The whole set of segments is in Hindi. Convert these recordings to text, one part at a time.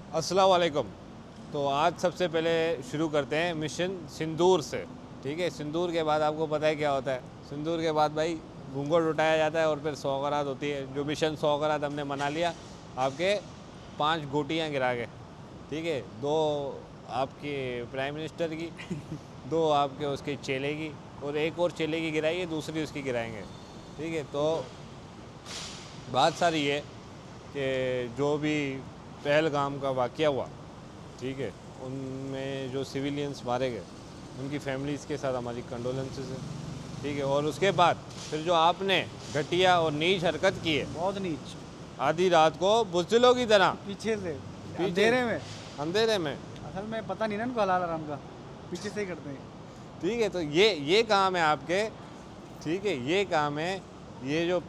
अस्सलाम वालेकुम। तो आज सबसे पहले शुरू करते हैं मिशन सिंदूर से। ठीक है, सिंदूर के बाद आपको पता है क्या होता है। सिंदूर के बाद भाई घूंघट उठाया जाता है और फिर सौगात होती है। जो मिशन सौगात हमने मना लिया, आपके 5 गोटियाँ गिरा के। ठीक है, 2 आपके प्राइम मिनिस्टर की, 2 आपके उसके चेले की, और एक और चेले की गिराई है, दूसरी उसकी गिराएंगे। ठीक है, तो बात सारी है कि जो भी पहलगाम का वाक़या हुआ, ठीक है, उनमें जो सिविलियंस मारे गए, उनकी फैमिलीज़ के साथ हमारी कंडोलेंसेस है। ठीक है, और उसके बाद फिर जो आपने घटिया और नीच हरकत की है, बहुत नीच, आधी रात को बुज़दिलों की तरह पीछे से पीछे अंधेरे में। अंधेरे में। असल में पता नहीं ना इनको हलाल हराम का, पीछे से ही करते हैं। ठीक है, तो ये काम है आपके। ठीक है, ये काम है। ये जो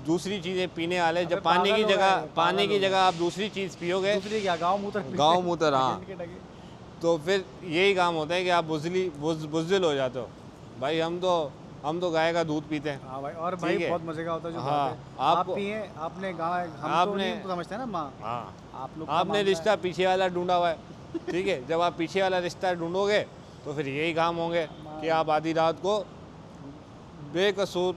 दूसरी चीज़ें पीने वाले, जब अबे पानी की पागल हो जगह गए, पानी पागल की हो जगह आप दूसरी चीज़ पियोगे, दूसरी क्या गाँव मूत्र गाँव मूत्र, हाँ, के टके। तो फिर यही काम होता है कि आप बुज़दिल हो जाते हो। भाई हम तो गाय का दूध पीते हैं। हाँ भाई, और भाई ठीक है, बहुत मजे का होता है जो हाँ, बात है। आप आपको पिए, आपने गाँव, हम तो आपने नहीं समझते ना माँ, हाँ, आप लोग का आपने मामला रिश्ता पीछे वाला ढूंढा हुआ है। ठीक है, जब आप पीछे वाला रिश्ता ढूंढोगे तो फिर यही काम होंगे कि आप आधी रात को बेकसूर,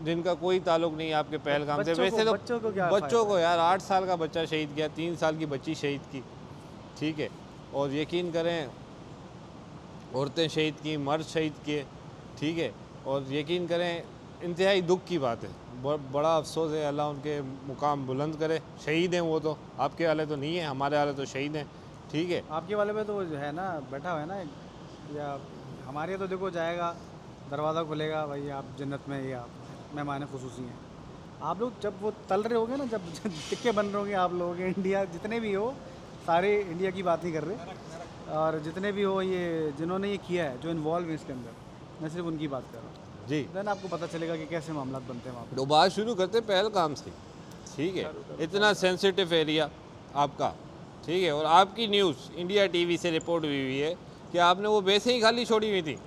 जिनका कोई ताल्लुक नहीं है आपके पहलगाम से। वैसे तो बच्चों को क्या बच्चों को फायदा यार, 8 साल का बच्चा शहीद किया, 3 साल की बच्ची शहीद की। ठीक है, और यकीन करें, औरतें शहीद की, मर्द शहीद किए। ठीक है, और यकीन करें, इंतहाई दुख की बात है। बड़ा अफसोस है, अल्लाह उनके मुकाम बुलंद करे। शहीद हैं वो तो, आपके वाले तो नहीं है, हमारे वाले तो शहीद हैं। ठीक है, आपके वाले पे तो वो जो है ना बैठा हुआ है ना, या हमारे तो देखो जाएगा, दरवाज़ा खुलेगा भाई आप जन्नत में, ये आप मेहमान खुसूसी हैं। आप लोग जब वो तल रहे होगे ना, जब टिक्के बन रहे होंगे आप लोगों के, इंडिया जितने भी हो, सारे इंडिया की बात नहीं कर रहे, और जितने भी हो ये जिन्होंने ये किया है, जो इन्वॉल्व है इसके अंदर, मैं सिर्फ उनकी बात कर रहा हूँ। जी। देन आपको पता चलेगा कि कैसे मामला बनते हैं वहाँ तो बात शुरू करते पहलगाम से। ठीक है, इतना सेंसिटिव एरिया आपका। ठीक है, और आपकी न्यूज़ इंडिया टीवी से रिपोर्ट हुई है कि आपने वो वैसे ही खाली छोड़ी हुई थी।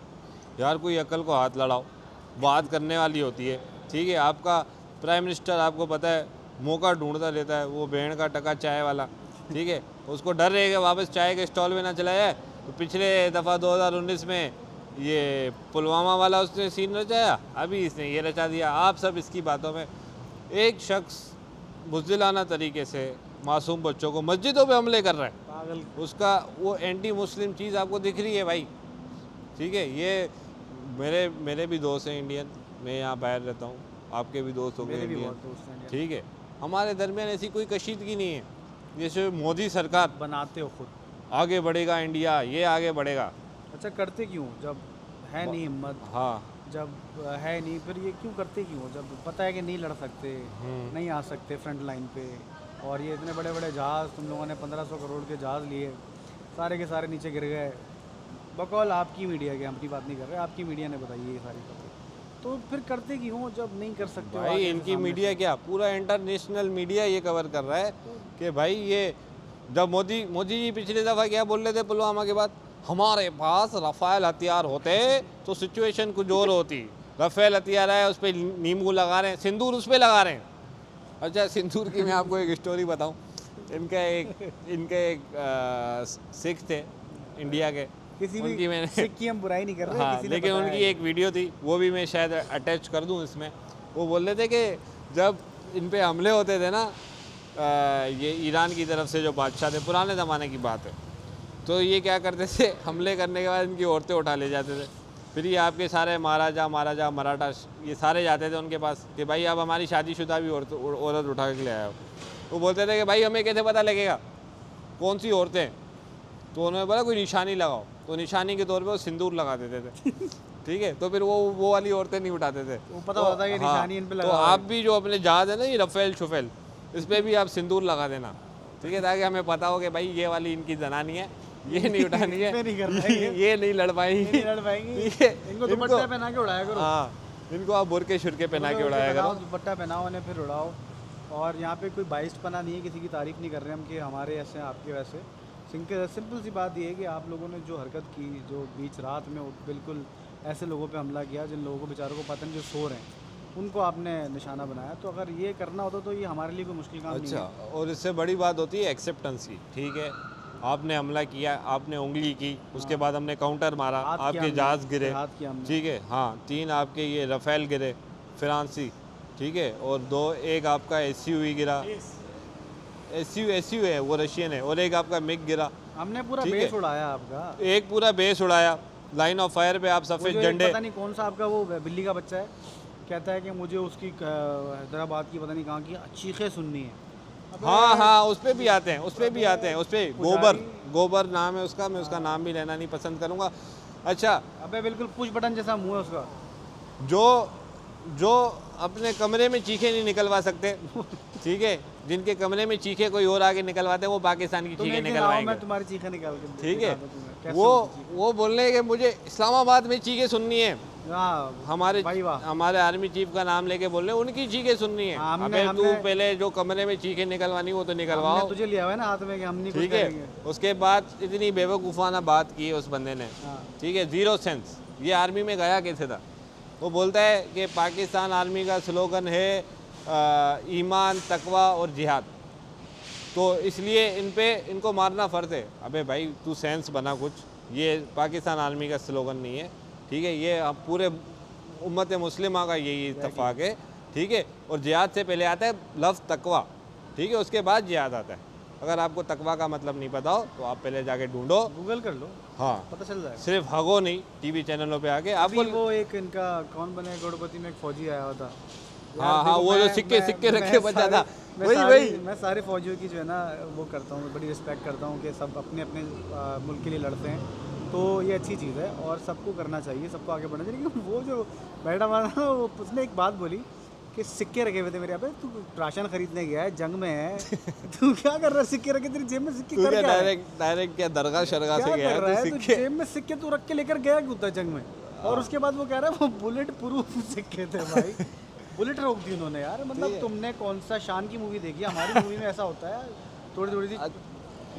यार कोई अकल को हाथ लड़ाओ, बात करने वाली होती है। ठीक है, आपका प्राइम मिनिस्टर, आपको पता है, मौका ढूंढता रहता है, वो भेड़ का टका चाय वाला। ठीक है, उसको डर रहेगा वापस चाय के स्टॉल में ना चला जाए। तो पिछले दफ़ा 2019 में ये पुलवामा वाला उसने सीन रचाया, अभी इसने ये रचा दिया। आप सब इसकी बातों में, एक शख्स बुज़दिलाना तरीके से मासूम बच्चों को मस्जिदों पे हमले कर रहा है, पागल। उसका वो एंटी मुस्लिम चीज़ आपको दिख रही है भाई। ठीक है, ये मेरे भी दोस्त हैं इंडियन, मैं यहाँ बाहर रहता हूँ, आपके भी दोस्त हो गए मेरे भी इंडियन। बहुत दोस्त हैं इंडियन। ठीक है, हमारे दरमियान ऐसी कोई कशीदगी नहीं है। जैसे मोदी सरकार बनाते हो खुद। आगे बढ़ेगा, इंडिया ये आगे बढ़ेगा। अच्छा, करते क्यों जब है नहीं हिम्मत, हाँ, जब है नहीं, फिर ये क्यों करते क्यों जब पता है कि नहीं लड़ सकते, नहीं आ सकते फ्रंट लाइन पे, और ये इतने बड़े बड़े जहाज़ तुम लोगों ने 1500 करोड़ के जहाज़ लिए, सारे के सारे नीचे गिर गए। बकौल आपकी मीडिया की, हम अपनी बात नहीं कर रहे, आपकी मीडिया ने बताई है ये सारी खबरें, तो फिर करते क्यों जब नहीं कर सकते हो भाई आगे से इनकी सामने मीडिया से? क्या, पूरा इंटरनेशनल मीडिया ये कवर कर रहा है कि भाई ये, जब मोदी जी पिछली दफ़ा क्या बोल रहे थे पुलवामा के बाद, हमारे पास रफ़ाल हथियार होते तो सिचुएशन कुछ और होती। रफ़ेल हथियार है, उस पर नींबू लगा रहे हैं, सिंदूर उस पर लगा रहे हैं। अच्छा, सिंदूर की मैं आपको एक स्टोरी बताऊं। इनके एक सिख थे इंडिया के, किसी उनकी भी मैंने सिख की हम बुराई नहीं कर रहे, हाँ, किसी ने लेकिन बताया उनकी है। एक वीडियो थी, वो भी मैं शायद अटैच कर दूं इसमें। वो बोल रहे थे कि जब इन पे हमले होते थे ना, ये ईरान की तरफ से जो बादशाह थे, पुराने ज़माने की बात है, तो ये क्या करते थे, हमले करने के बाद इनकी औरतें उठा ले जाते थे। फिर ये आपके सारे महाराजा मराठा ये सारे जाते थे उनके पास कि भाई आप हमारी शादीशुदा भी औरत उठा के ले आए हो। वो बोलते थे कि भाई हमें कैसे पता लगेगा कौन सी औरतें। तो उन्होंने बोला कोई निशानी लगाओ, तो निशानी के तौर पे वो सिंदूर लगा देते थे। ठीक है, तो फिर वो वाली औरतें नहीं उठाते थे। वो पता तो होता है कि हाँ, निशानी इन पे तो लगा हुआ है। आप भी जो अपने जहाज है ना, ये रफ़ेल शुफेल, इस पर भी आप सिंदूर लगा देना। ठीक है, ताकि हमें पता हो कि भाई ये वाली इनकी जनानी है, ये नहीं उठानी है, इसमें नहीं करना है ये नहीं लड़ ये पाएंगी। नहीं लड़ पाएंगी। ठीक है, इनको दुपट्टा पहना के उड़ाया करो। हाँ, इनको आप बुरके शुरके पहना के उड़ाया पहनाओ, करो। दुपट्टा पहनाओ उन्हें, फिर उड़ाओ। और यहाँ पे कोई बाइस्टपना नहीं है, किसी की तारीफ़ नहीं कर रहे हम कि हमारे ऐसे हैं आपके वैसे। सिंपल सी बात ये है कि आप लोगों ने जो हरकत की, जो बीच रात में बिल्कुल ऐसे लोगों पे हमला किया जिन लोगों को बेचारों को पता नहीं, जो सो रहे हैं, उनको आपने निशाना बनाया। तो अगर ये करना होता तो ये हमारे लिए कोई मुश्किल काम नहीं अच्छा, है। और इससे बड़ी बात होती है एक्सेप्टेंस की। ठीक है, आपने हमला किया, आपने उंगली की, उसके बाद हमने काउंटर मारा, हाथ किया आपके हमने, जहाज़ गिरे। फिर हाथ किया हमने। ठीक है, हाँ, 3 आपके ये रफ़ेल गिरे फ्रांसी। ठीक है, और 2 एक आपका एसयूवी गिरा, एसयू है वो रशियन है, और एक आपका मिग गिरा। हमने पूरा ठीक बेस है। उड़ाया आपका। एक पूरा बेस उड़ाया, लाइन ऑफ फायर पे आप वो सफ़ेद जो एक झंडे। पता नहीं कौन सा आपका वो बिल्ली का बच्चा है, कहता है कि मुझे उसकी हैदराबाद की पता नहीं कहाँ की चीखें सुननी है। अबे हाँ हाँ, उस पे भी आते हैं, उस पे भी आते हैं, उस पे गोबर, पुजारी। गोबर नाम है उसका, मैं उसका नाम भी लेना नहीं पसंद करूँगा। अच्छा, अबे बिल्कुल पुश बटन जैसा मुंह है उसका। जो जो अपने कमरे में चीखे नहीं निकलवा सकते, ठीक है, जिनके कमरे में चीखे कोई और आगे निकलवाते हैं, वो पाकिस्तान की तुम चीखे एक दिन आओ, निकलवाएंगे। मैं तुम्हारी चीखें निकाल के ठीक है, दिखा दूं तुम्हें, कैसे वो होती चीखें। वो बोल रहे हैं कि मुझे इस्लामाबाद में चीखें सुननी है। हाँ हमारे भाई वाह। हमारे आर्मी चीफ का नाम लेके बोल रहे हैं उनकी चीखें सुननी है। हाँ, हमने- अबे तू हमने- पहले जो कमरे में चीखें निकलवानी वो तो हमने निकलवाओ। तुझे लिया हुआ है ना हाथ में कि हम नहीं कुछ ठीक है, करेंगे। उसके बाद इतनी बेवकूफ़ाना बात की है उस बंदे ने। हाँ। ठीक है, ज़ीरो सेंस। ये आर्मी में गया कैसे था? वो बोलता है कि पाकिस्तान आर्मी का स्लोगन है ईमान, तकवा और जिहाद, तो इसलिए इनको मारना फ़र्ज है। अबे भाई तू सेंस बना कुछ, ये पाकिस्तान आर्मी का स्लोगन नहीं है। ठीक है, ये अब पूरे उम्मत मुस्लिमा का यही इत्तफाक है। ठीक है, और जिहाद से पहले आता है लफ्ज़ तकवा। ठीक है, उसके बाद जिहाद आता है। अगर आपको तकवा का मतलब नहीं पता हो तो आप पहले जाके ढूंढो। गूगल कर लो, हाँ, पता चल जाएगा। सिर्फ हगो नहीं, टीवी चैनलों पे आके अभी आपको। वो एक इनका कौन बने करोड़पति में एक फौजी आया हुआ था। यार हाँ हाँ, देखो, वो जो मैं- सिक्के मैं- सिक्के मैं रखे बचा सारे- था, मैं वही सारी- वही। मैं सारे फौजियों की जो है ना वो करता हूँ, बड़ी रिस्पेक्ट करता हूँ कि सब अपने अपने मुल्क के लिए लड़ते हैं। तो ये अच्छी चीज़ है और सबको करना चाहिए, सबको आगे बढ़ना चाहिए। लेकिन वो जो बैठा हुआ था वो उसने एक बात बोली कि सिक्के रखे हुए थे मेरे यहाँ पे, तू राशन खरीदने गया है, जंग में है, तू क्या कर रहा है? सिक्के रखे तेरी जेब में, सिक्के तू कर क्या क्या है? डायरेक्ट क्या दरगाह शरगाह क्या से गया कर रहा है है? तू तू सिक्के? जेब में सिक्के तू रख के लेकर गया क्यों था जंग में? और उसके बाद वो कह रहा है वो बुलेट प्रूफ सिक्के थे भाई। बुलेट रोक दी उन्होंने यार। मतलब तुमने कौन सा शान की मूवी देखी? हमारी मूवी में ऐसा होता है, थोड़ी थोड़ी सी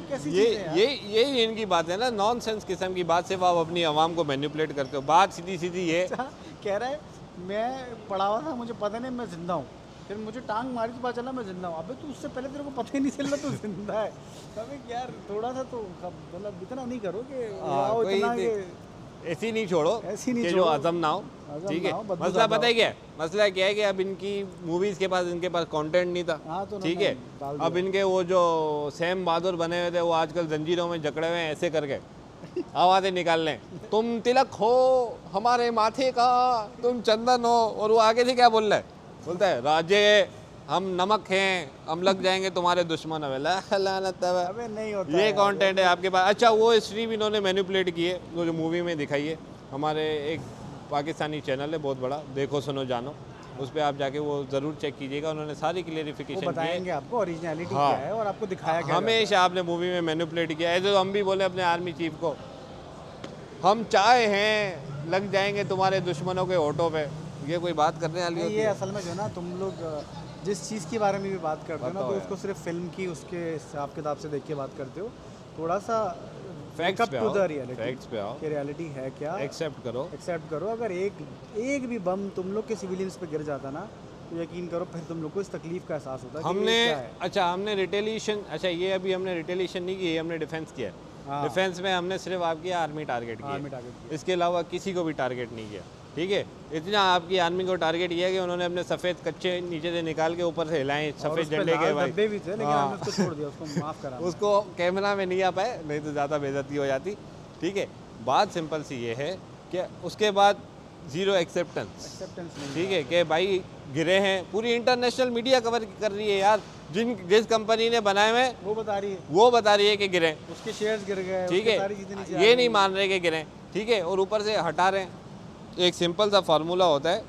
कैसी ये चीज़ें हैं यार। यही इनकी बात है ना, नॉनसेंस किस्म की बात। सिर्फ आप अपनी आवाम को मैनिपुलेट करते हो। बात सीधी सीधी ये। अच्छा, कह रहा है मैं पड़ा हुआ था, मुझे पता नहीं मैं जिंदा हूँ, फिर मुझे टांग मारी तो पता चला मैं जिंदा हूँ। अबे तू उससे पहले तेरे को पता ही नहीं चला तू जिंदा है। अबे यार थोड़ा सा तो मतलब इतना नहीं करो कि आओ कोई इतना कि ऐसी नहीं छोड़ो ऐसी नहीं कि जो छोड़ो। अज़म ना हो। हज़म ठीक ना है, हो, बदबू मसला ज़्यादा पता है हो। क्या है? मसला क्या है कि अब इनकी मूवीज़ के पास इनके पास कंटेंट नहीं था। हाँ, तो ठीक उन्होंने है, डाल अब इनके वो जो सैम बहादुर बने हुए थे वो आजकल जंजीरों में जकड़े हुए हैं ऐसे करके आवाज़ें निकाल लें। तुम तिलक हो हमारे माथे का, तुम चंदन हो, और वो आगे से क्या बोल रहा है? बोलता है राजे हम नमक हैं, हम लग जाएंगे तुम्हारे दुश्मन। अबे नहीं होता ये यार। कंटेंट है आपके पास। अच्छा, वो स्ट्रीम इन्होंने मैनिपुलेट की है, वो जो मूवी में दिखाई है। हमारे एक पाकिस्तानी चैनल है बहुत बड़ा, देखो सुनो जानो, उस पर आप जाके वो ज़रूर चेक कीजिएगा। उन्होंने सारी वो क्लेरिफिकेशन की है। बताएंगे आपको ओरिजिनलिटी हाँ। क्या है और आपको दिखाया क्या हमेशा आपने मूवी में मैनिपुलेट किया है। जो हम भी बोले अपने आर्मी चीफ को, हम चाहे हैं लग जाएंगे तुम्हारे दुश्मनों के होठों पे। ये कोई बात करने वाली नहीं, होती ये है? असल में जो है ना तुम लोग जिस चीज़ के बारे में भी बात करते हो ना, बताओ तो यार। उसको सिर्फ फिल्म की उसके हिसाब किताब से देख के बात करते हो। थोड़ा सा फैक्ट्स पे टू आओ, द रियलिटी, फैक्ट्स पे आओ, कि रियलिटी है क्या, एक्सेप्ट करो। एक्सेप्ट करो। अगर एक भी बम तुम लोग के सिविलियंस पे गिर जाता ना, तो यकीन करो फिर तुम लोग को इस तकलीफ का एहसास होता है कि हमने ये क्या है। अच्छा हमने रिटेलिएशन, अच्छा ये अभी हमने रिटेलिएशन नहीं की, ये हमने डिफेंस किया है। हाँ। डिफेंस में हमने सिर्फ आपकी आर्मी टारगेट की आर्मी है, टारगेट किया। इसके अलावा किसी को भी टारगेट नहीं किया। ठीक है, इतना आपकी आर्मी को टारगेट किया कि उन्होंने अपने सफ़ेद कच्चे नीचे से निकाल के ऊपर से हिलाए और सफ़ेद उस पे झंडे के लाल भाई। डब्बे भी थे, लेकिन हाँ। हमने उसको छोड़ दिया, उसको माफ़ करा। उसको कैमरा में नहीं आ पाए, नहीं तो ज़्यादा बेइज्जती हो जाती। ठीक है, बात सिंपल सी ये है कि उसके बाद ज़ीरो एक्सेप्टेंस। एक्सेप्टेंस नहीं। ठीक है कि भाई गिरे हैं, पूरी इंटरनेशनल मीडिया कवर कर रही है यार। जिस कंपनी ने बनाए हुए हैं वो बता रही है, वो बता रही है कि गिरे। उसके शेयर्स गिर गए, ठीक उसकी सारी चीज़ें नीचे आ है, ये गई। नहीं मान रहे कि गिरे। ठीक है, और ऊपर से हटा रहे हैं। एक सिंपल सा फार्मूला होता है।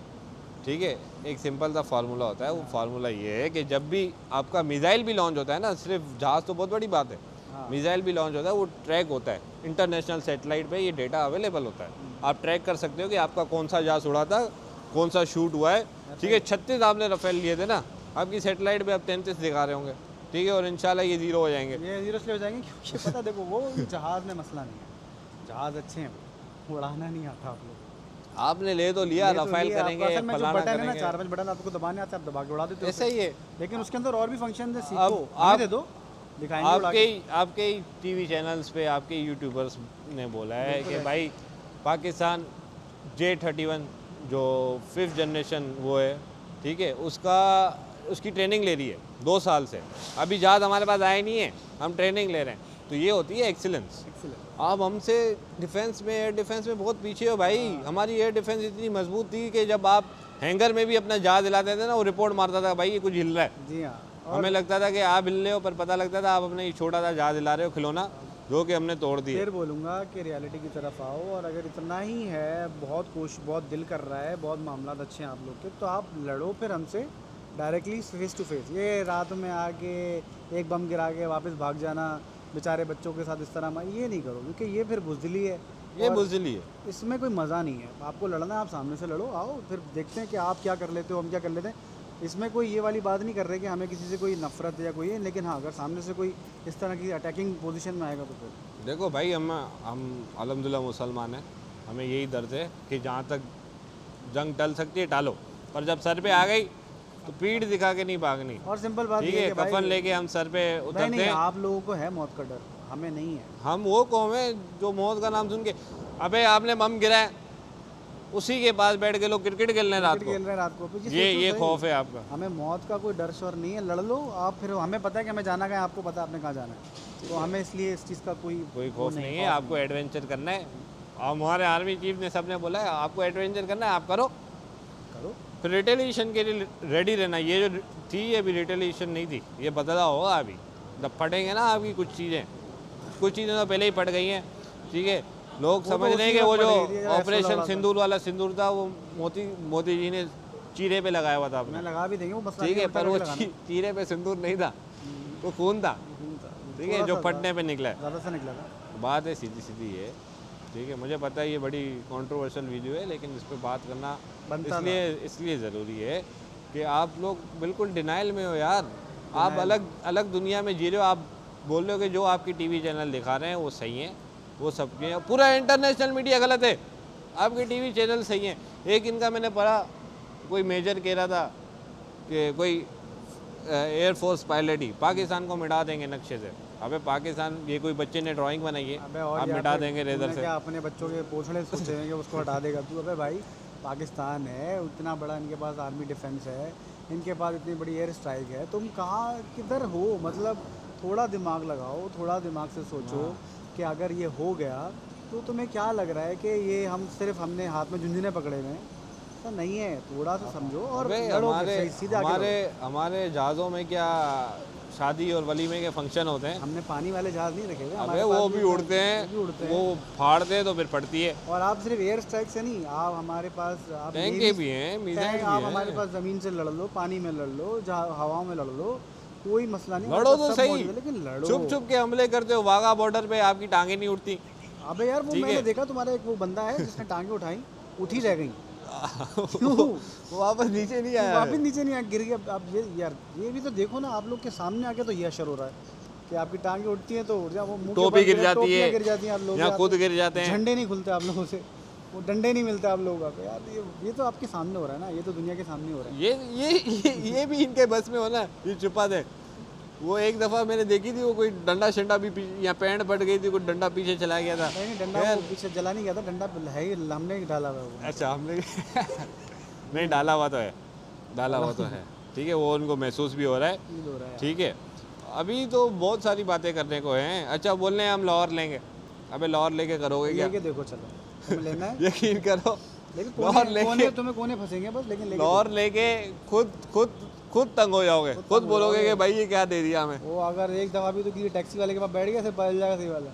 ठीक है, एक सिंपल सा फार्मूला होता है। वो फार्मूला ये है कि जब भी आपका मिसाइल भी लॉन्च होता है ना, सिर्फ जहाज़ तो बहुत बड़ी बात है, हाँ। मिसाइल भी लॉन्च होता है, वो ट्रैक होता है इंटरनेशनल सैटेलाइट पे, ये डेटा अवेलेबल होता है। आप ट्रैक कर सकते हो कि आपका कौन सा जहाज़ उड़ा था, कौन सा शूट हुआ है। ठीक है, 36 आपने रफेल लिए थे ना, आपकी सैटेलाइट पे अब 33 दिखा रहे होंगे। ठीक है, और इंशाल्लाह ये ज़ीरो हो जाएंगे। ये जीरो से हो जाएंगे, क्योंकि पता देखो वो जहाज़ में मसला नहीं है, जहाज़ अच्छे हैं, उड़ाना नहीं आता आप लोग। आपने ले तो लिया, ये तो रफाइल लिया, करेंगे, असल में जो फलाना बटन है ना, करेंगे, 4-5 बटन आपको दबाने आते हैं, आप दबा के उड़ा देते हो ऐसा ही है। लेकिन उसके अंदर और भी फंक्शन है, सीखो, अब हमें दे दो, दिखाएंगे उड़ा के। आपके ही टीवी चैनल्स पे आपके यूट्यूबर्स ने बोला है कि भाई पाकिस्तान J31 जो 5th जनरेशन वो है, ठीक है, उसकी ट्रेनिंग ले रही है 2 साल से, अभी जहाज हमारे पास आए नहीं है, हम ट्रेनिंग ले रहे हैं, तो ये होती है एक्सीलेंस। आप हमसे डिफेंस में, एयर डिफेंस में बहुत पीछे हो भाई। हमारी एयर डिफेंस इतनी मजबूत थी कि जब आप हैंगर में भी अपना जहाज हिलाते थे ना, वो रिपोर्ट मारता था भाई ये कुछ हिल रहा है। जी हाँ, हमें लगता था कि आप हिल रहे हो, पर पता लगता था आप अपने छोटा सा जहाज हिला रहे हो, खिलौना, जो कि हमने तोड़ दिया। फिर बोलूँगा कि रियलिटी की तरफ आओ, और अगर इतना ही है, बहुत बहुत दिल कर रहा है, बहुत मामला अच्छे हैं आप लोग के, तो आप लड़ो फिर हमसे डायरेक्टली फेस टू फेस। ये रात में आके एक बम गिरा के वापस भाग जाना बेचारे बच्चों के साथ इस तरह, ये नहीं करो, क्योंकि ये फिर बुज़दिली है, ये और बुज़दिली है। इसमें कोई मज़ा नहीं है। आपको लड़ना है, आप सामने से लड़ो, आओ फिर देखते हैं कि आप क्या कर लेते हो, हम क्या कर लेते हैं। इसमें कोई ये वाली बात नहीं कर रहे कि हमें किसी से कोई नफरत या कोई है, लेकिन हाँ, अगर सामने से कोई इस तरह की अटैकिंग पोजीशन में आएगा तो फिर देखो भाई, हम अल्हम्दुलिल्लाह मुसलमान हैं, हमें यही दर्द है कि जहाँ तक जंग टल सकती है टालो, पर जब सर पे आ गई तो पीठ दिखा के नहीं भागनी। और सिंपल बात ठीक ये है, कि भाई, कफन लेके हम सर पे उतरते नहीं, हैं। आप लोगों को है मौत का डर, हमें नहीं है। हम वो कौम है जो मौत का नाम सुन के, अबे आपने बम गिराया, उसी के पास बैठ के लोग क्रिकेट खेल रहे हैं रात क्रिकेट खेल को। रहे हैं रात को, तो ये सही। खौफ है आपका। हमें मौत का कोई डर शोर नहीं है, लड़ लो आप, फिर हमें पता है कि हमें जाना कहाँ है, आपको पता है आपने कहाँ जाना है, तो हमें इसलिए इस चीज़ का कोई खौफ नहीं है। आपको एडवेंचर करना है, और हमारे आर्मी चीफ ने सबने बोला है आपको एडवेंचर करना है, आप करो। फिर रिटेलिएशन के लिए रेडी रहना। ये जो थी ये भी रिटेलिएशन नहीं थी, ये बदला होगा अभी। जब फटेंगे ना आपकी कुछ चीज़ें तो पहले ही फट गई हैं, ठीक है। लोग समझ रहे हैं कि वो जो ऑपरेशन सिंदूर वाला सिंदूर था, वो मोदी जी ने चीरे पे लगाया हुआ था मैं आपने, लगा भी देंगे वो मसला ठीक नहीं है, पर वो लगाना। चीरे पे सिंदूर नहीं था, वो खून था, ठीक है, जो फटने पे निकला है। ज़्यादा से निकला था। बात है सीधी सीधी है, ठीक है। मुझे पता है ये बड़ी कंट्रोवर्शियल वीडियो है, लेकिन इस पर बात करना बनता इसलिए ज़रूरी है कि आप लोग बिल्कुल डिनाइल में हो यार। आप अलग दुनिया में जी रहे हो। आप बोल रहे हो कि जो आपकी टीवी चैनल दिखा रहे हैं वो सही है, वो सबके हैं। पूरा इंटरनेशनल मीडिया गलत है, आपके टीवी चैनल सही हैं। एक इनका मैंने पढ़ा, कोई मेजर कह रहा था कि कोई एयरफोर्स पायलट ही पाकिस्तान को मिटा देंगे नक्शे से। अबे पाकिस्तान, ये कोई बच्चे ने ड्राइंग बनाई है, आप मिटा देंगे रेजर से। क्या अपने बच्चों के पोछड़े सोचे हैं कि उसको हटा देगा तू? अबे भाई, पाकिस्तान है, उतना बड़ा इनके पास आर्मी डिफेंस है, इनके पास इतनी बड़ी एयर स्ट्राइक है, तुम कहाँ किधर हो? मतलब थोड़ा दिमाग लगाओ, थोड़ा दिमाग से सोचो कि अगर ये हो गया तो तुम्हें क्या लग रहा है कि ये हमने हाथ में झुंझुने पकड़े हुए हैं? ऐसा नहीं है, थोड़ा सा समझो और लड़ो, सीधे आगे बढ़ो। हमारे जहाज़ों में क्या शादी और वलीमे के फंक्शन होते हैं? हमने पानी वाले जहाज नहीं रखे हुए, अबे हमारे वो पास भी उड़ते हैं, वो फाड़ते हैं तो फिर फटती है। और आप सिर्फ एयर स्ट्राइक से नहीं, आप हमारे पास टैंके भी हैं, मिसाइल भी आप हैं। हमारे पास ज़मीन से लड़ लो, पानी में लड़ लो, हवाओं में लड़ लो, कोई मसला नहीं। लड़ो तो सही, लेकिन लड़ो। छुप छुप के हमले करते हो, वाघा बॉर्डर पे आपकी टांगे नहीं उठती। अबे यार, वो मैंने देखा तुम्हारा एक वो बंदा है जिसने टांगे उठाई, उठी रह गई। वो वापस नीचे नहीं आया, वापस नीचे नहीं आया, गिर गया। अब ये भी तो देखो ना, आप लोग के सामने आके तो ये असर हो रहा है कि आपकी टांगे उठती हैं तो उठ जाओ, वो टोपी गिर जाती है, गिर जाती हैं आप लोग, या खुद गिर जाते हैं, झंडे नहीं खुलते आप लोगों से, वो डंडे नहीं मिलते आप लोगों का। यार ये तो आपके सामने हो रहा है ना, ये तो दुनिया के सामने हो रहा है। ये भी इनके बस में हो ना, ये छुपा दे। वो एक दफ़ा मैंने देखी थी, वो कोई डंडा शंडा भी यहाँ पैंट फट गई थी, कोई डंडा पीछे चला गया था। नहीं, डंडा वो पीछे जला नहीं गया था, डंडा है ही, हमने ही डाला हुआ है वो। अच्छा, हमने नहीं डाला हुआ तो है, डाला हुआ तो है, ठीक है, वो उनको महसूस भी हो रहा है, ठीक है। अभी तो बहुत सारी बातें करने को हैं। अच्छा, बोल रहे हैं हम लाहौर लेंगे। अबे लाहौर लेके करोगे क्या? लेके देखो, चलो तुम्हें लेना है, यकीन करो, लेकिन लाहौर लेके तुम्हें कोने फंसेंगे बस, लेकिन लाहौर लेके खुद तंग हो जाओगे, खुद बोलोगे कि भाई ये क्या दे दिया हमें। वो अगर एक दफ़ा भी तो किसी टैक्सी वाले के पास बैठ गया, फिर बदल जाएगा सही वाला,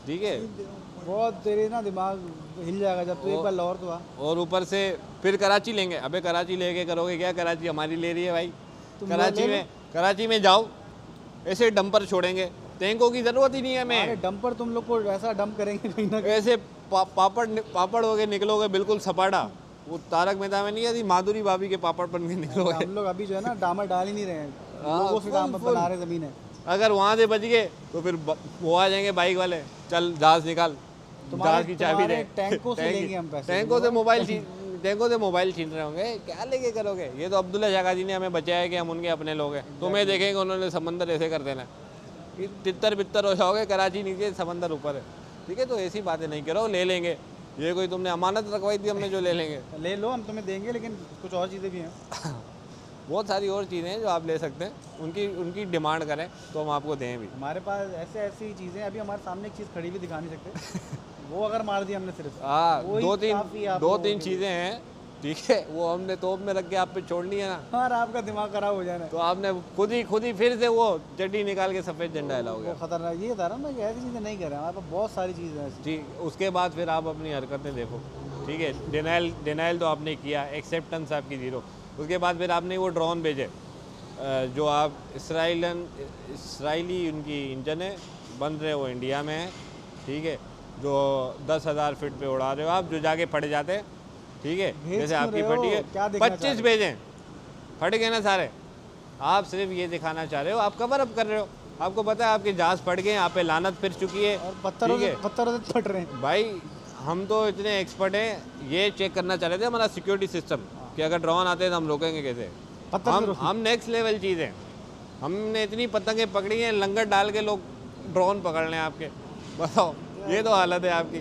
ठीक है। बहुत तेरे ना दिमाग हिल जाएगा जब तू एक बार लाहौर तो आ। और ऊपर से फिर कराची लेंगे। अबे कराची लेके करोगे क्या? कराची हमारी ले रही है भाई। कराची में जाओ, ऐसे डंपर छोड़ेंगे, टैंकों की जरूरत ही नहीं है अरे हमें। डंपर तुम लोग को ऐसा डंप करेंगे कहीं ना कहीं। ऐसे पापड़ हो के निकलोगे, बिल्कुल सपाटा। वो तारक मेहता में नहीं आती, माधुरी भाभी के पापड़ बन के निकलोगे। हम लोग अभी जो है ना डामर डाल ही नहीं रहे हैं, लोगों से डामर बना रहे ज़मीन है। अगर वहाँ से बच गए तो फिर वो आ जाएंगे बाइक वाले, चल जहाज निकाल, जहाज की चाबी दे, टैंकों से लेंगे हम पैसे। टैंकों से मोबाइल छीन रहे होंगे, क्या लेके करोगे? ये तो अब्दुल्ला शाह जी ने हमें बचाया कि हम उनके अपने लोग हैं। तुम्हें देखेंगे उन्होंने समंदर ऐसे कर देना कि तितर बितर हो जाओगे, कराची नीचे समंदर ऊपर है, ठीक है? तो ऐसी बातें नहीं करो, ले लेंगे। ये कोई तुमने अमानत रखवाई थी हमने जो ले लेंगे? ले लो, हम तुम्हें देंगे, लेकिन कुछ और चीज़ें भी हैं। बहुत सारी और चीज़ें हैं जो आप ले सकते हैं, उनकी डिमांड करें तो हम आपको दें भी। हमारे पास ऐसी चीज़ें, अभी हमारे सामने एक चीज़ खड़ी भी दिखा नहीं सकते वो अगर मार दी हमने सिर्फ, हाँ, वही दो काफ़ी तीन चीज़ें हैं, ठीक है? वो हमने तोप में रख के आप पे छोड़नी है ना, और आपका दिमाग खराब हो जाना है। तो आपने खुद ही फिर से वो चड्डी निकाल के सफ़ेद झंडा हिलाओगे। वो खतरनाक, ये था ना कि ऐसी चीज़ें नहीं कर रहे हैं, हमारे पास बहुत सारी चीज़ें हैं ऐसी। जी, उसके बाद फिर आप अपनी हरकतें देखो, ठीक है? डिनाइल तो आपने किया, एक्सेप्टेंस आपकी ज़ीरो। उसके बाद फिर आपने वो ड्रोन भेजे जो आप इसराइली उनकी इंजन है, बन रहे वो इंडिया में है, ठीक है? जो 10,000 फीट पे उड़ा रहे हो आप, जो जाके फट जाते हैं, ठीक है? भेज जैसे क्यों आपकी रहे हो? फटी है, क्या दिखाना 25 भेजें, फट गए ना सारे। आप सिर्फ ये दिखाना चाह रहे हो, आप कवर अप कर रहे हो। आपको पता है आपके जहाज़ फट गए, आप पे लानत फिर चुकी है, और पत्थरों ठीक से है? पत्थरों से फट रहे हैं। भाई हम तो इतने एक्सपर्ट हैं, ये चेक करना चाह रहे थे हमारा सिक्योरिटी सिस्टम कि अगर ड्रोन आते हैं तो हम रोकेंगे कैसे। पत्थर से हम नेक्स्ट लेवल चीज़ है, हमने इतनी पतंगें पकड़ी हैं, लंगर डाल के लोग ड्रोन पकड़ लें आपके, बताओ, ये तो हालत है आपकी,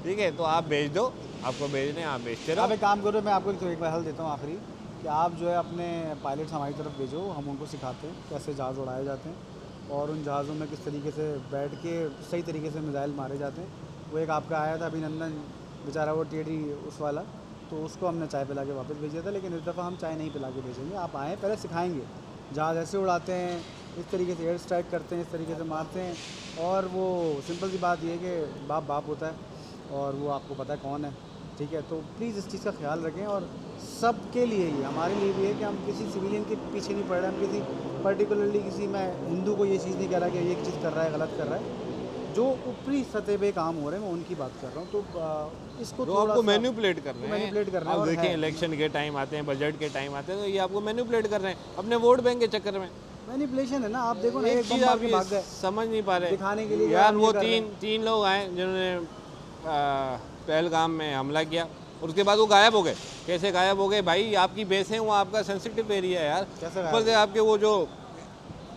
ठीक है? तो आप भेज दो, आपको भेजने आप भेजते आप रहो। एक काम करो, मैं आपको एक बार हल देता हूँ आखिरी, कि आप जो है अपने पायलट्स हमारी तरफ भेजो, हम उनको सिखाते हैं कैसे जहाज़ उड़ाए जाते हैं और उन जहाज़ों में किस तरीके से बैठ के सही तरीके से मिसाइल मारे जाते हैं। वो एक आपका आया था अभिनंदन, बेचारा वो टेढ़ी उस वाला, तो उसको हमने चाय पिला के वापस भेजा था, लेकिन इस दफ़ा हम चाय नहीं पिला के भेजेंगे। आप आएँ, पहले सिखाएंगे जहाज़ ऐसे उड़ाते हैं, इस तरीके से एयर स्ट्राइक करते हैं, इस तरीके से मारते हैं। और वो सिंपल सी बात ये है कि बाप होता है और वो आपको पता है कौन है, ठीक है? तो प्लीज़ इस चीज़ का ख्याल रखें, और सबके लिए ही, हमारे लिए भी है कि हम किसी सिविलियन के पीछे नहीं पड़ रहे, हम किसी पर्टिकुलरली किसी, मैं हिंदू को ये चीज़ नहीं कह रहा कि ये चीज़ कर रहा है गलत कर रहा है, जो ऊपरी सतह पे काम हो रहे हैं मैं उनकी बात कर रहा हूँ। तो इसको जो थोड़ा आपको सा मैनिपुलेट कर रहे हैं, मैनिपुलेट कर रहे हैं। आप और देखें है, इलेक्शन के टाइम आते हैं, बजट के टाइम आते हैं, तो ये आपको मैनिपुलेट कर रहे हैं अपने वोट बैंक के चक्कर में। मैनिपुलेशन है ना, आप देखो ना, एक एक चीज़ बम मार आप के ये भाग गए समझ नहीं पा रहे दिखाने के लिए कि यार, हम ये वो कर रहे तीन लोग आए जिन्होंने पहलगाम में हमला किया और उसके बाद वो गायब हो गए। कैसे गायब हो गए भाई? आपकी बेस है, वो आपका सेंसिटिव एरिया है यार। कैसे गायब ऊपर से आपके वो जो,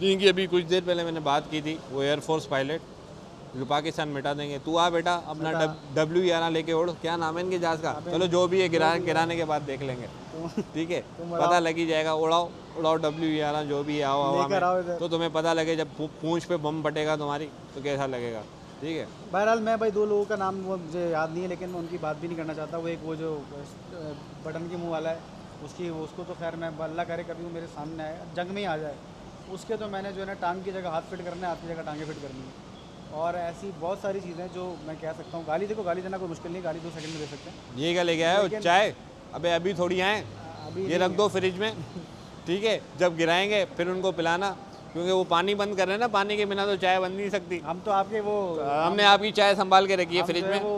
जिनकी अभी कुछ देर पहले मैंने बात की थी, वो एयरफोर्स पायलट जो पाकिस्तान मिटा देंगे, तू आ बेटा अपना W11 लेके उड़, क्या नाम है इनके जहाज का, चलो जो भी है गिराने के बाद देख लेंगे, ठीक है? पता लग ही जाएगा, उड़ाओ W11 जो भी है, आओ हवा लेकर आओ में, इधर। तो तुम्हें पता लगे जब पूंछ पे बम फटेगा तुम्हारी तो कैसा लगेगा, ठीक है? बहरहाल मैं भाई 2 लोगों का नाम वो मुझे याद नहीं है, लेकिन मैं उनकी बात भी नहीं करना चाहता। वो एक वो जो बटन के मुंह वाला है, उसको तो खैर मैं अल्लाह करे कभी वो मेरे सामने आए, जंग में ही आ जाए, उसके तो मैंने जो है ना टांग की जगह हाथ फिट करना है, हाथ की जगह टांगें फिट करनी है। और ऐसी बहुत सारी चीज़ें जो मैं कह सकता हूँ। गाली देखो, गाली देना कोई मुश्किल नहीं, गाली 2 सेकंड में दे सकते हैं। ये क्या लेके आए हो चाय? अबे अभी थोड़ी आए, अभी ये रख दो फ्रिज में, ठीक है? जब गिराएंगे फिर उनको पिलाना, क्योंकि वो पानी बंद कर रहे हैं ना, पानी के बिना तो चाय बन नहीं सकती। हम तो आपके वो हमने आपकी चाय संभाल के रखी है हम फ्रिज जो है में। वो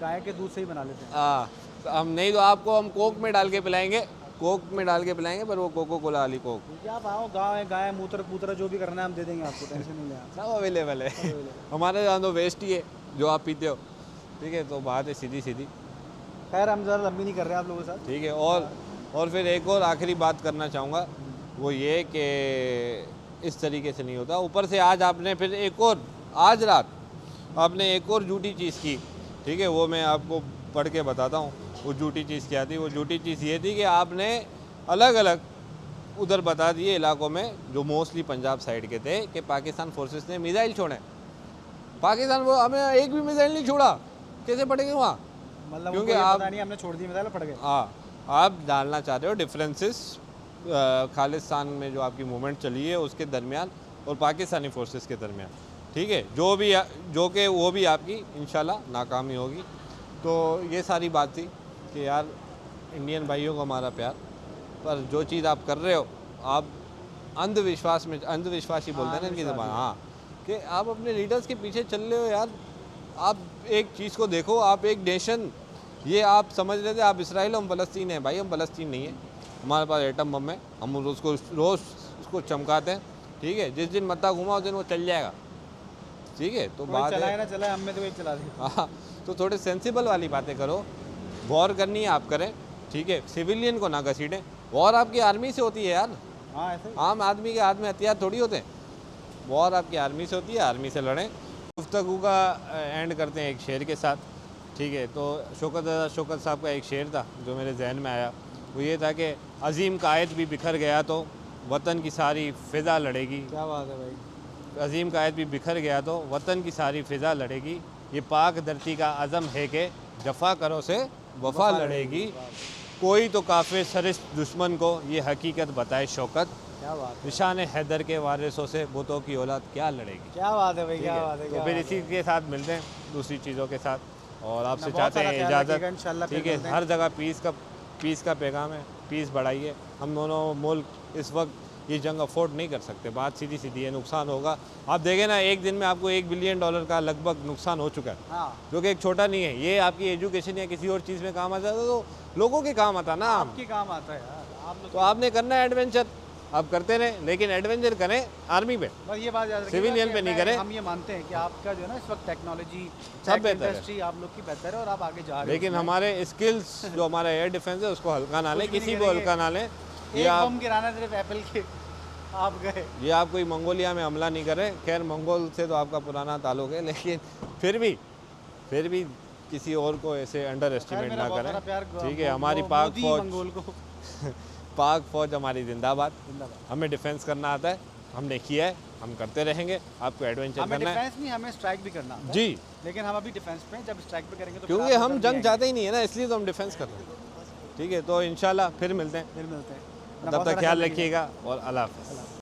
गाय के दूध से ही बना लेते हैं। हाँ, हम नहीं तो आपको हम कोक में डाल के पिलाएंगे, कोक में डाल के पिलाएंगे, पर वो कोको कोला वाली कोक क्योंकि आप आओ, गाँव है, गाय मूत्र पूत्र जो भी करना है हम दे देंगे आपको, टेंशन नहीं लें आप। सब अवेलेबल है। हमारे यहाँ तो वेस्ट ही है जो आप पीते हो, ठीक है? तो बात है सीधी सीधी, खैर हम ज़्यादा लंबी नहीं कर रहे हैं आप लोगों के साथ। ठीक है? और फिर एक और आखिरी बात करना चाहूँगा, वो ये कि इस तरीके से नहीं होता। ऊपर से आज आपने फिर आज रात आपने एक और झूठी चीज़ की, ठीक है? वो मैं आपको पढ़ के बताता हूँ वो झूठी चीज़ क्या थी। वो झूठी चीज़ ये थी कि आपने अलग अलग उधर बता दिए इलाकों में जो मोस्टली पंजाब साइड के थे कि पाकिस्तान फोर्सेस ने मिसाइल छोड़े। पाकिस्तान वो हमें एक भी मिसाइल नहीं छोड़ा, कैसे पड़ेंगे वहाँ? मतलब क्योंकि उनको ये आप पता नहीं, हमने छोड़ दी मिसाइल पड़ गए। हाँ, आप डालना चाह रहे हो डिफरेंसेस खालिस्तान में जो आपकी मूवमेंट चली है उसके दरमियान और पाकिस्तानी फोर्सेस के दरमियान, ठीक है? जो कि वो भी आपकी इंशाल्लाह नाकामी होगी। तो ये सारी बात थी कि यार इंडियन भाइयों को हमारा प्यार, पर जो चीज़ आप कर रहे हो, आप अंधविश्वास ही बोलते हैं ना इनकी ज़बान, हाँ, कि आप अपने लीडर्स के पीछे चल रहे हो यार। आप एक चीज़ को देखो, आप एक नेशन, ये आप समझ रहे थे आप इसराइल, हम फ़लस्तीन है। भाई हम फ़लस्तीन नहीं है, हमारे पास एटम बम है, हम उसको रोज़ उसको चमकाते हैं, ठीक है? जिस दिन मत्था घुमा उस दिन वो चल जाएगा, ठीक है, तो कोई बात चलाए है ना चलाए, हम में तो कोई चला दे। हाँ, तो थोड़े सेंसिबल वाली बातें करो। वॉर करनी है आप करें, ठीक है, सिविलियन को ना घसीटें। वॉर आपकी आर्मी से होती है यार, हाँ ऐसे ही। आम आदमी के हाथ में हथियार थोड़ी होते हैं। वॉर आपकी आर्मी से होती है, आर्मी से लड़ें। गुफ्तगू का एंड करते हैं एक शेर के साथ, ठीक है। तो शौकत साहब का एक शेर था जो मेरे जहन में आया, वो ये था कि अजीम कायद भी बिखर गया तो वतन की सारी फ़िज़ा लड़ेगी। क्या बात है भाई। अजीम कायद भी बिखर गया तो वतन की सारी फ़िज़ा लड़ेगी। ये पाक धरती का अज़म है कि जफ़ा करो से वफ़ा लड़ेगी। कोई तो काफ़िर सरिश्त दुश्मन को ये हकीकत बताए शौकत। क्या बात है, निशान हैदर के वारिसों से बुतों की औलाद क्या लड़ेगी। क्या बात है भाई, ठीक क्या है, बात है। तो क्या फिर बात इसी के साथ मिलते हैं दूसरी चीज़ों के साथ, और आपसे बहुत चाहते सारा हैं ख्याल इजाज़त। रखिएगा, इंशाल्लाह फिर ठीक है, मिलते हैं। हर जगह पीस का पैगाम है, पीस बढ़ाइए। हम दोनों मुल्क इस वक्त ये जंग अफोर्ड नहीं कर सकते, बात सीधी सीधी है, नुकसान होगा। आप देखें ना, एक दिन में आपको $1 बिलियन का लगभग नुकसान हो चुका है, हाँ, जो कि एक छोटा नहीं है। ये आपकी एजुकेशन या किसी और चीज़ में काम आ जाता तो लोगों के काम आता ना। आपके काम आता है यार, आप लोग तो आपने करना है एडवेंचर, आप करते रहें, लेकिन एडवेंचर करें आर्मी पे, बस ये बात याद रखिएगा सिविलियन कि पे नहीं मैं- करें। हम ये मानते हैं कि आपका जो है ना इस वक्त टेक्नोलॉजी सब बेहतर है। इंडस्ट्री आप लोग की बेहतर है और आप आगे जा रहे हो लेकिन उसमें। हमारे स्किल्स जो हमारा एयर डिफेंस है उसको हल्का ना लें, कुछ भी किसी नहीं को करेंगे। हल्का ना लें। ये एक आप बम गिराना सिर्फ एप्पल के, आप गए। ये आप कोई मंगोलिया में हमला नहीं करें। खैर, मंगोल से तो आपका पुराना ताल्लुक है, लेकिन फिर भी किसी और को ऐसे अंडर खैर एस्टिमेट मेरा ना बहुत करें, सारा प्यार ठीक है। हमारी पाक मोदी फौज मंगोल को पाक फौज हमारी जिंदाबाद। जिंदाबाद। हमें डिफेंस करना आता है, हमने किया है, हम करते रहेंगे। आपको एडवेंचर हमें करना है डिफेंस नहीं, हमें स्ट्राइक भी करना आता है। जी, लेकिन हम अभी डिफेंस पे हैं, जब स्ट्राइक पे करेंगे तो फिर क्योंकि आप हम उधर भी जंग आएंगे। चाहते ही नहीं है ना, इसलिए तो हम डिफेंस कर रहे हैं। ठीक है, तो इंशाल्लाह फिर मिलते हैं। फिर मिलते हैं। अपना तब बहुत तक सारा ख्याल रखिएगा। रखिएगा और अल्लाह हाफ़िज़।